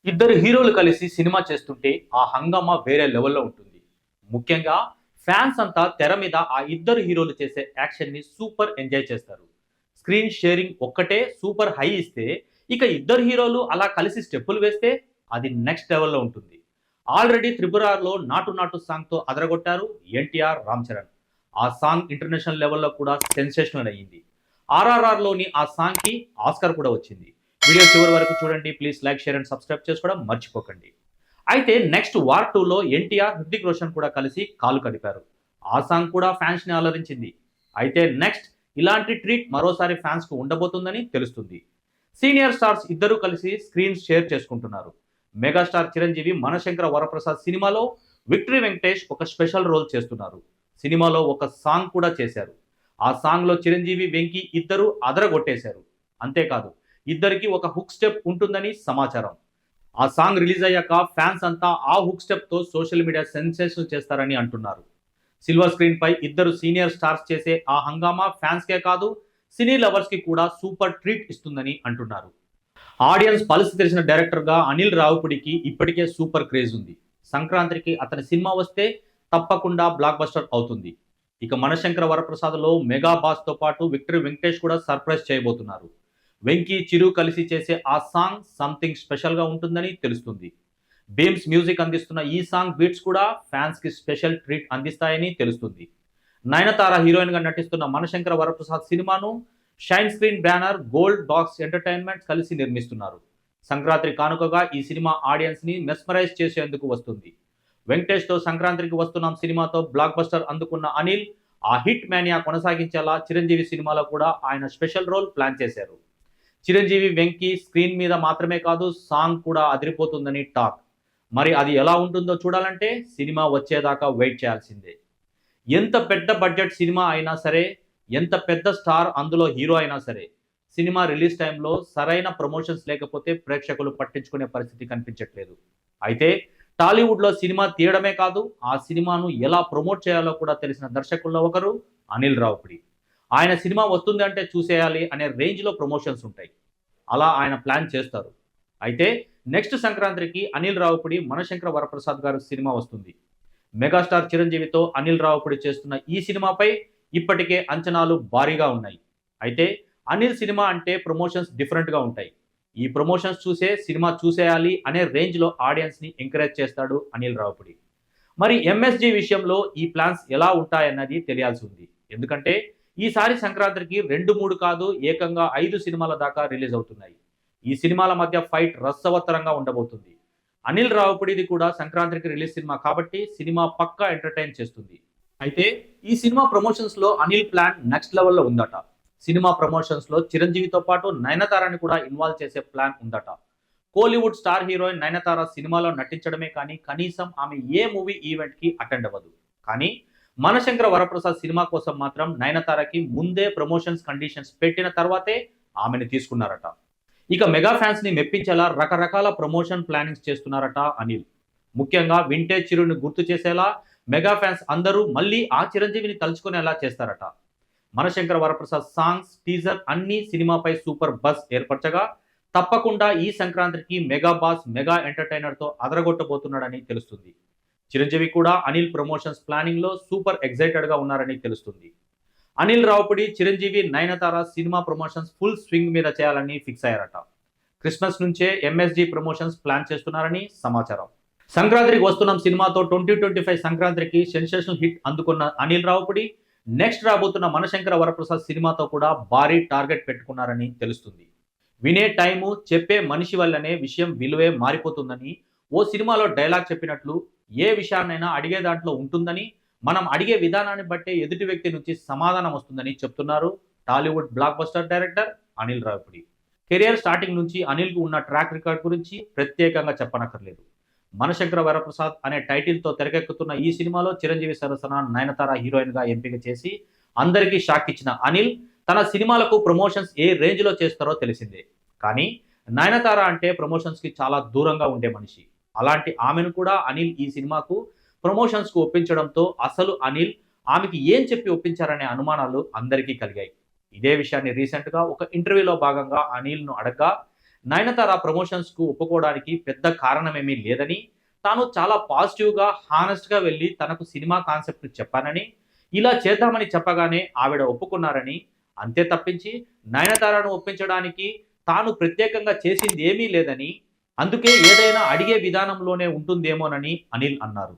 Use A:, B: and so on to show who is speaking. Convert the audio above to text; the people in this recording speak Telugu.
A: ఇద్దరు హీరోలు కలిసి సినిమా చేస్తుంటే ఆ హంగామా వేరే లెవెల్లో ఉంటుంది. ముఖ్యంగా ఫ్యాన్స్ అంతా తెర మీద ఆ ఇద్దరు హీరోలు చేసే యాక్షన్ని సూపర్ ఎంజాయ్ చేస్తారు. స్క్రీన్ షేరింగ్ ఒక్కటే సూపర్ హై ఇస్తే, ఇక ఇద్దరు హీరోలు అలా కలిసి స్టెప్పులు వేస్తే అది నెక్స్ట్ లెవెల్లో ఉంటుంది. ఆల్రెడీ త్రిపుర ఆర్‌లో 'నాటు నాటు' సాంగ్‌తో అదరగొట్టారు ఎన్టీఆర్, రామ్ చరణ్. ఆ సాంగ్ ఇంటర్నేషనల్ లెవెల్‌లో కూడా సెన్సేషనల్ అయ్యింది. ఆర్ఆర్ఆర్‌లోని ఆ సాంగ్‌కి ఆస్కార్ కూడా వచ్చింది. వీడియో చివరి వరకు చూడండి. Please like, share and subscribe చేసుకోవడం మర్చిపోకండి. అయితే నెక్స్ట్ వార్ 2లో ఎన్టీఆర్, హృతిక్ రోషన్ కూడా కలిసి కాలు కలిపారు. ఆ సాంగ్ కూడా ఫ్యాన్స్‌ని అలరించింది. అయితే నెక్స్ట్ ఇలాంటి ట్రీట్ మరోసారి ఫ్యాన్స్‌కు ఉండబోతుందని తెలుస్తుంది. సీనియర్ స్టార్స్ ఇద్దరూ కలిసి స్క్రీన్ షేర్ చేసుకుంటున్నారు. మెగాస్టార్ చిరంజీవి 'మనశంకర వరప్రసాద్' సినిమాలో విక్టరీ వెంకటేష్ ఒక స్పెషల్ రోల్ చేస్తున్నారు. సినిమాలో ఒక సాంగ్ కూడా చేశారు. ఆ సాంగ్‌లో చిరంజీవి, వెంకీ ఇద్దరూ అదరగొట్టేశారు. అంతేకాదు, ఇద్దరికి ఒక హుక్ స్టెప్ ఉంటుందని సమాచారం. ఆ సాంగ్ రిలీజ్ అయ్యాక ఫ్యాన్స్ అంతా ఆ హుక్ స్టెప్‌తో సోషల్ మీడియా సెన్సేషన్ చేస్తారని అంటున్నారు. సిల్వర్ స్క్రీన్ పై ఇద్దరు సీనియర్ స్టార్స్ చేసే ఆ హంగామా ఫ్యాన్స్‌కే కాదు, సినీ లవర్స్‌కి కూడా సూపర్ ట్రీట్ ఇస్తుందని అంటున్నారు. ఆడియన్స్ పల్స్ తెలిసిన డైరెక్టర్‌గా అనిల్ రావిపూడికి ఇప్పటికే సూపర్ క్రేజ్ ఉంది. సంక్రాంతికి అతని సినిమా వస్తే తప్పకుండా బ్లాక్ బస్టర్ అవుతుంది. ఇక 'మనశంకర వరప్రసాద్'లో మెగా బాస్‌తో పాటు విక్టరీ వెంకటేష్ కూడా సర్ప్రైజ్ చేయబోతున్నారు. వెంకీ, చిరు కలిసి చేసే ఆ సాంగ్ సంథింగ్ స్పెషల్‌గా ఉంటుందని తెలుస్తుంది. బీమ్స్ మ్యూజిక్ అందిస్తున్న ఈ సాంగ్ బీట్స్ కూడా ఫ్యాన్స్‌కి స్పెషల్ ట్రీట్ అందిస్తాయని తెలుస్తుంది. నయనతార హీరోయిన్‌గా నటిస్తున్న 'మనశంకర వరప్రసాద్' సినిమాను shine screen banner, gold box entertainment కలిసి నిర్మిస్తున్నారు. సంక్రాంతి కానుకగా ఈ సినిమా ఆడియన్స్‌ని మెస్మరైజ్ చేసేందుకు వస్తుంది. వెంకటేష్‌తో 'సంక్రాంతికి వస్తున్నాం' సినిమాతో బ్లాక్ బస్టర్ అందుకున్న అనిల్ ఆ హిట్ మేనియా కొనసాగించేలా చిరంజీవి సినిమాలో కూడా ఆయన స్పెషల్ రోల్ ప్లాన్ చేశారు. చిరంజీవి, వెంకీ స్క్రీన్ మీద మాత్రమే కాదు, సాంగ్ కూడా అదిరిపోతుందని టాక్. మరి అది ఎలా ఉంటుందో చూడాలంటే సినిమా వచ్చేదాకా వెయిట్ చేయాల్సిందే. ఎంత పెద్ద బడ్జెట్ సినిమా అయినా సరే, ఎంత పెద్ద స్టార్ అందులో హీరో అయినా సరే, సినిమా రిలీజ్ టైంలో సరైన ప్రమోషన్స్ లేకపోతే ప్రేక్షకులు పట్టించుకునే పరిస్థితి కనిపించట్లేదు. అయితే టాలీవుడ్‌లో సినిమా తీయడమే కాదు, ఆ సినిమాను ఎలా ప్రమోట్ చేయాలో కూడా తెలిసిన దర్శకుల్లో ఒకరు అనిల్ రావిపూడి. ఆయన సినిమా వస్తుంది అంటే చూసేయాలి అనే రేంజ్‌లో ప్రమోషన్స్ ఉంటాయి. అలా ఆయన ప్లాన్ చేస్తారు. అయితే నెక్స్ట్ సంక్రాంతికి అనిల్ రావిపూడి 'మనశంకర వరప్రసాద్' గారి సినిమా వస్తుంది. మెగాస్టార్ చిరంజీవితో అనిల్ రావిపూడి చేస్తున్న ఈ సినిమాపై ఇప్పటికే అంచనాలు భారీగా ఉన్నాయి. అయితే అనిల్ సినిమా అంటే ప్రమోషన్స్ డిఫరెంట్‌గా ఉంటాయి. ఈ ప్రమోషన్స్ చూసే సినిమా చూసేయాలి అనే రేంజ్‌లో ఆడియన్స్‌ని ఎంకరేజ్ చేస్తాడు అనిల్ రావిపూడి. మరి ఎంఎస్‌జీ విషయంలో ఈ ప్లాన్స్ ఎలా ఉంటాయన్నది తెలియాల్సి ఉంది. ఎందుకంటే ఈసారి సంక్రాంతికి 2, 3 కాదు, ఏకంగా 5 సినిమాల దాకా రిలీజ్ అవుతున్నాయి. ఈ సినిమాల మధ్య ఫైట్ రసవత్తరంగా ఉండబోతుంది. అనిల్ రావిపూడిది కూడా సంక్రాంతికి రిలీజ్ సినిమా కాబట్టి సినిమా పక్కా ఎంటర్‌టైన్ చేస్తుంది. అయితే ఈ సినిమా ప్రమోషన్స్‌లో అనిల్ ప్లాన్ నెక్స్ట్ లెవెల్‌లో ఉందట. సినిమా ప్రమోషన్స్‌లో చిరంజీవితో పాటు నయనతారని కూడా ఇన్వాల్వ్ చేసే ప్లాన్ ఉందట. కోలీవుడ్ స్టార్ హీరోయిన్ నయనతార సినిమాలో నటించడమే కానీ కనీసం ఆమె ఏ మూవీ ఈవెంట్‌కి అటెండ్ అవ్వదు. కానీ 'మనశంకర వరప్రసాద్' సినిమా కోసం మాత్రం నయనతారకి ముందే ప్రమోషన్స్ కండిషన్స్ పెట్టిన తర్వాతే ఆమెను తీసుకున్నారట. ఇక మెగా ఫ్యాన్స్‌ని మెప్పించేలా రకరకాల ప్రమోషన్ ప్లానింగ్స్ చేస్తున్నారట అనిల్. ముఖ్యంగా వింటేజ్ చిరుని గుర్తు చేసేలా మెగా ఫ్యాన్స్ అందరూ మళ్ళీ ఆ చిరంజీవిని తలుచుకునేలా చేస్తారట. 'మనశంకర వరప్రసాద్' సాంగ్స్, టీజర్ అన్నీ సినిమాపై సూపర్ బజ్ ఏర్పరచగా తప్పకుండా ఈ సంక్రాంతికి మెగా బాస్, మెగా ఎంటర్‌టైనర్‌తో అదరగొట్టబోతున్నాడని తెలుస్తుంది. చిరంజీవి కూడా అనిల్ ప్రమోషన్స్ ప్లానింగ్‌లో సూపర్ ఎక్సైటెడ్‌గా ఉన్నారని తెలుస్తుంది. Anil Ravipudi, Chiranjeevi, Nayanthara cinema promotions full swing మీద చేయాలని ఫిక్స్ అయ్యారట. క్రిస్మస్ నుంచే ఎంఎస్‌జీ ప్రమోషన్స్ ప్లాన్ చేస్తున్నారని సమాచారం. సంక్రాంతికి వస్తున్నాం సినిమాతో 2025 సంక్రాంతికి సెన్సేషనల్ హిట్ అందుకున్న అనిల్ రావిపూడి నెక్స్ట్ రాబోతున్న 'మనశంకర వరప్రసాద్' సినిమాతో కూడా భారీ టార్గెట్ పెట్టుకున్నారని తెలుస్తుంది. వినే టైము, చెప్పే మనిషి వల్లనే విషయం విలువే మారిపోతుందని ఓ సినిమాలో డైలాగ్ చెప్పినట్లు ఏ విషయాన్నైనా అడిగే దాంట్లో ఉంటుందని, మనం అడిగే విధానాన్ని బట్టే ఎదుటి వ్యక్తి నుంచి సమాధానం వస్తుందని చెప్తున్నారు Tollywood block buster director Anil Ravipudi. Career starting నుంచి అనిల్‌కు ఉన్న ట్రాక్ రికార్డ్ గురించి ప్రత్యేకంగా చెప్పనక్కర్లేదు. 'మనశంకర వరప్రసాద్' అనే టైటిల్‌తో తెరకెక్కుతున్న ఈ సినిమాలో చిరంజీవి సరసన నయనతార హీరోయిన్‌గా ఎంపిక చేసి అందరికీ షాక్ ఇచ్చిన అనిల్ తన సినిమాలకు ప్రమోషన్స్ ఏ రేంజ్‌లో చేస్తారో తెలిసిందే. కానీ నయనతార అంటే ప్రమోషన్స్‌కి చాలా దూరంగా ఉండే మనిషి. అలాంటి ఆమెను కూడా అనిల్ ఈ సినిమాకు ప్రమోషన్స్‌కు ఒప్పించడంతో అసలు అనిల్ ఆమెకి ఏం చెప్పి ఒప్పించారనే అనుమానాలు అందరికీ కలిగాయి. ఇదే విషయాన్ని రీసెంట్‌గా ఒక ఇంటర్వ్యూలో భాగంగా అనిల్‌ను అడగ్గా నయనతార ప్రమోషన్స్ కు ఒప్పుకోవడానికి పెద్ద కారణమేమీ లేదని, తాను చాలా పాజిటివ్ గా హానెస్ట్ గా వెళ్ళి తనకు సినిమా కాన్సెప్ట్ చెప్పానని, ఇలా చేద్దామని చెప్పగానే ఆవిడ ఒప్పుకున్నారని, అంతే తప్పించి నయనతారను ఒప్పించడానికి తాను ప్రత్యేకంగా చేసింది ఏమీ లేదని, అందుకే ఏదైనా అడిగే విధానంలోనే ఉంటుందేమోనని అనిల్ అన్నారు.